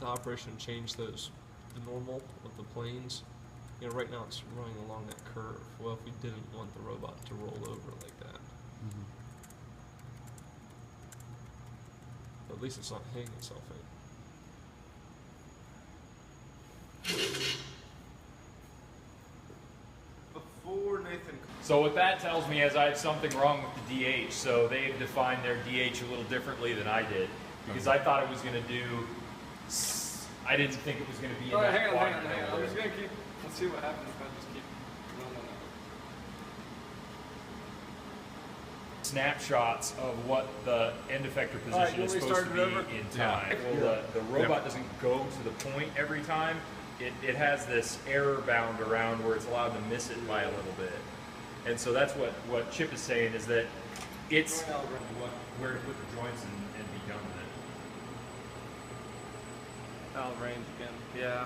into operation and change the normal of the planes, you know, right now it's running along that curve. Well, if we didn't want the robot to roll over like that, at least it's not hitting itself in. Before Nathan. So what that tells me is I had something wrong with the DH. So they've defined their DH a little differently than I did, because I thought it was going to do. I didn't think it was going to be in that Hang on. quadrant I'm over just there. gonna keep. Let's see what happens if I just keep. No. Snapshots of what the end effector All right, position you is want me to supposed to start be it over? in time. Well, the robot doesn't go to the point every time. It has this error bound around where it's allowed to miss it by a little bit. And so that's what Chip is saying, is that it's where to put the joints and be done with it. Out of range again. Yeah.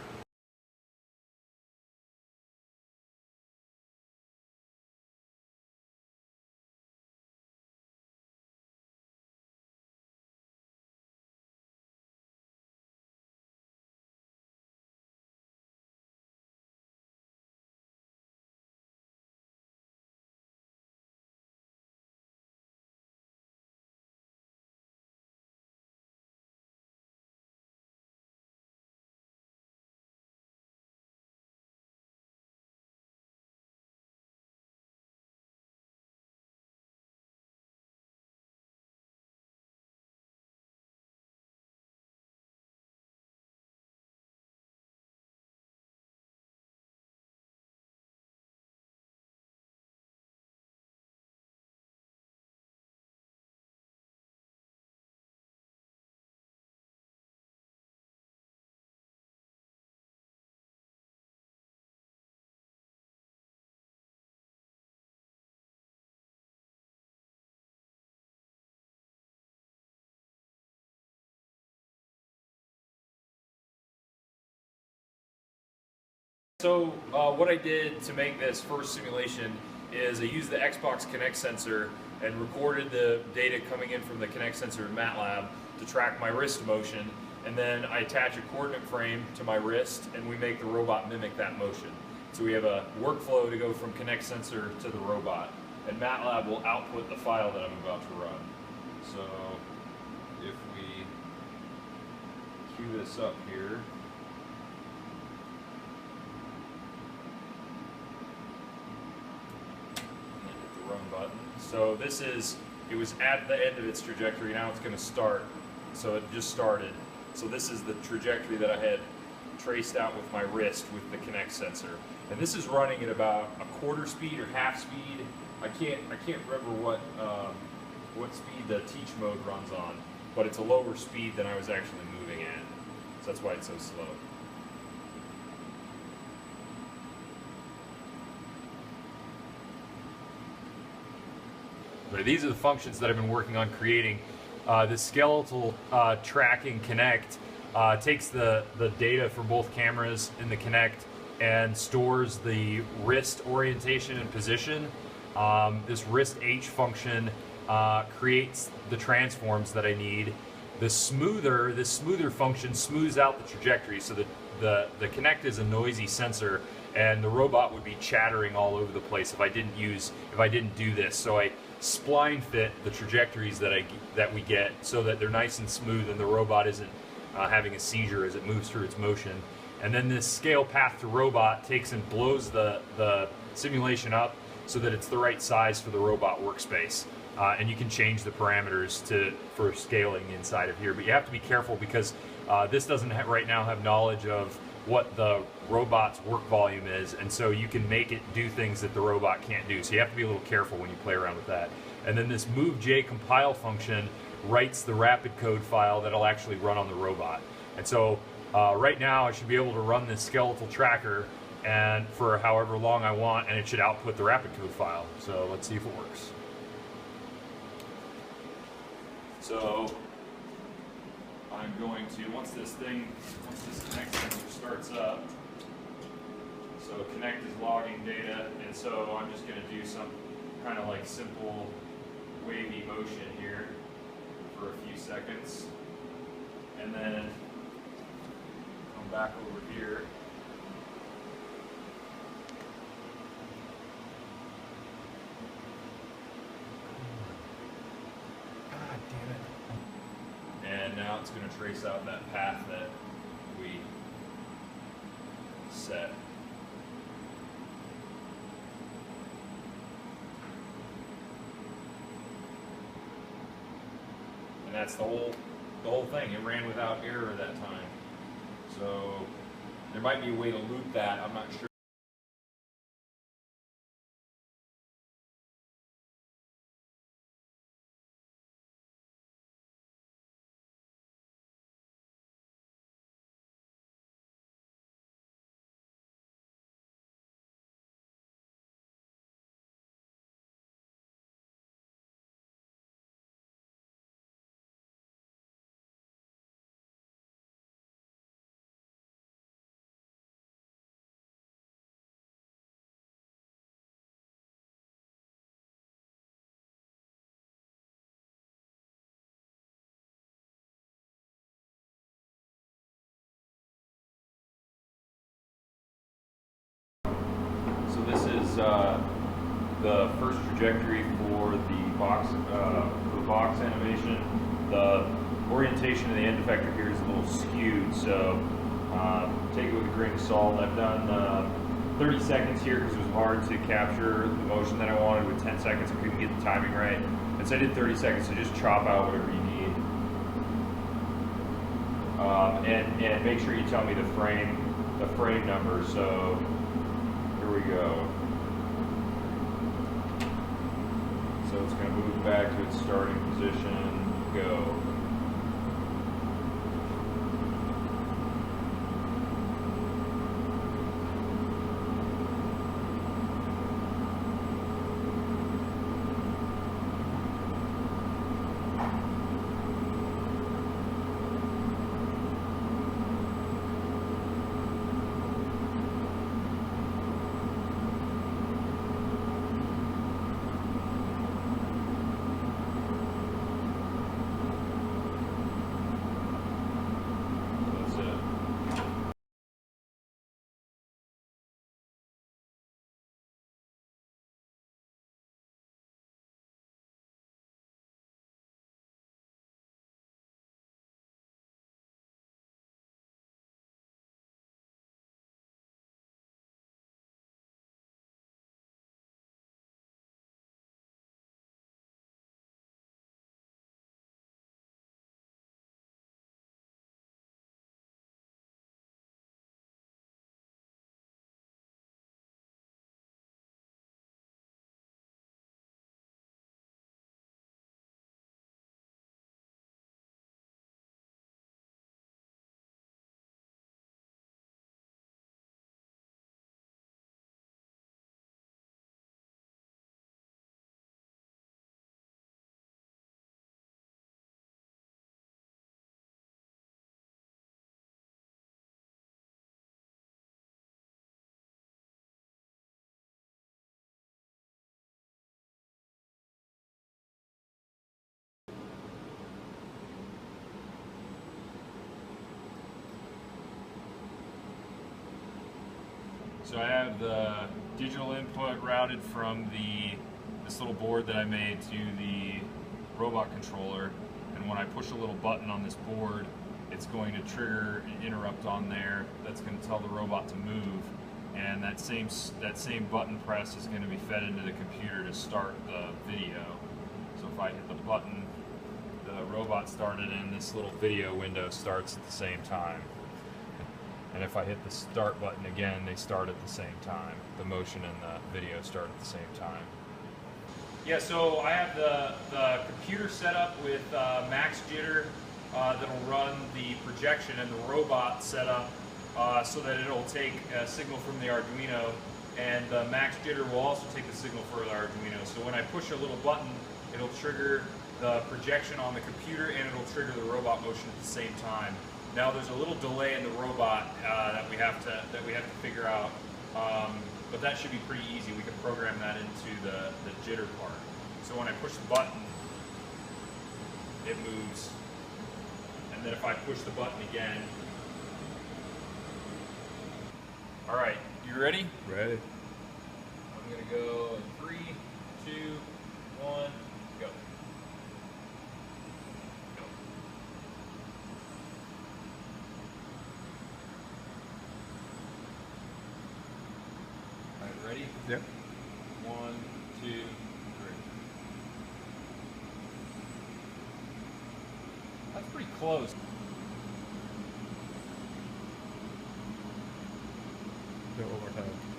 So what I did to make this first simulation is I used the Xbox Kinect sensor and recorded the data coming in from the Kinect sensor in MATLAB to track my wrist motion, and then I attach a coordinate frame to my wrist and we make the robot mimic that motion. So we have a workflow to go from Kinect sensor to the robot, and MATLAB will output the file that I'm about to run. So if we cue this up here, run button. So this is, it was at the end of its trajectory, now it's going to start. So it just started. So this is the trajectory that I had traced out with my wrist with the Kinect sensor. And this is running at about a quarter speed or half speed. I can't remember what speed the teach mode runs on, but it's a lower speed than I was actually moving at. So that's why it's so slow. These are the functions that I've been working on creating. The skeletal tracking Kinect takes the data from both cameras in the Kinect and stores the wrist orientation and position. This wrist H function creates the transforms that I need. This smoother function smooths out the trajectory, so that the Kinect is a noisy sensor, and the robot would be chattering all over the place if I didn't do this. So I spline fit the trajectories that we get so that they're nice and smooth and the robot isn't having a seizure as it moves through its motion. And then this scale path to robot takes and blows the simulation up so that it's the right size for the robot workspace. And you can change the parameters for scaling inside of here, but you have to be careful because this doesn't right now have knowledge of what the robot's work volume is, and so you can make it do things that the robot can't do. So you have to be a little careful when you play around with that. And then this MoveJ_compile function writes the rapid code file that'll actually run on the robot. And so right now I should be able to run this skeletal tracker and for however long I want, and it should output the rapid code file. So let's see if it works. So I'm going to, once this Kinect sensor starts up, so Kinect is logging data, and so I'm just going to do some kind of like simple wavy motion here for a few seconds, and then back over here. God damn it. And now it's going to trace out that path that we set. And that's the whole thing. It ran without error that time. So there might be a way to loop that. I'm not sure. So this is the first trajectory for the box animation. The orientation of the end effector here is a little skewed, so take it with a grain of salt. I've done 30 seconds here because it was hard to capture the motion that I wanted. With 10 seconds, I couldn't get the timing right. And so I did 30 seconds, so just chop out whatever you need. And make sure you tell me the frame number. So here we go. So it's going to move back to its starting position. Go. So I have the digital input routed from this little board that I made to the robot controller, and when I push a little button on this board, it's going to trigger an interrupt on there that's going to tell the robot to move, and that same button press is going to be fed into the computer to start the video. So if I hit the button, the robot started and this little video window starts at the same time. And if I hit the start button again, they start at the same time. The motion and the video start at the same time. Yeah, so I have the computer set up with max jitter that'll run the projection, and the robot set up so that it'll take a signal from the Arduino, and the max jitter will also take the signal for the Arduino. So when I push a little button, it'll trigger the projection on the computer and it'll trigger the robot motion at the same time. Now there's a little delay in the robot that we have to figure out, but that should be pretty easy. We can program that into the jitter part. So when I push the button, it moves, and then if I push the button again, All right, you ready? Ready. I'm gonna go in 3, 2, 1, go. Go. All right, ready? Yep. 1, 2, 3. That's pretty close. Do it one more time.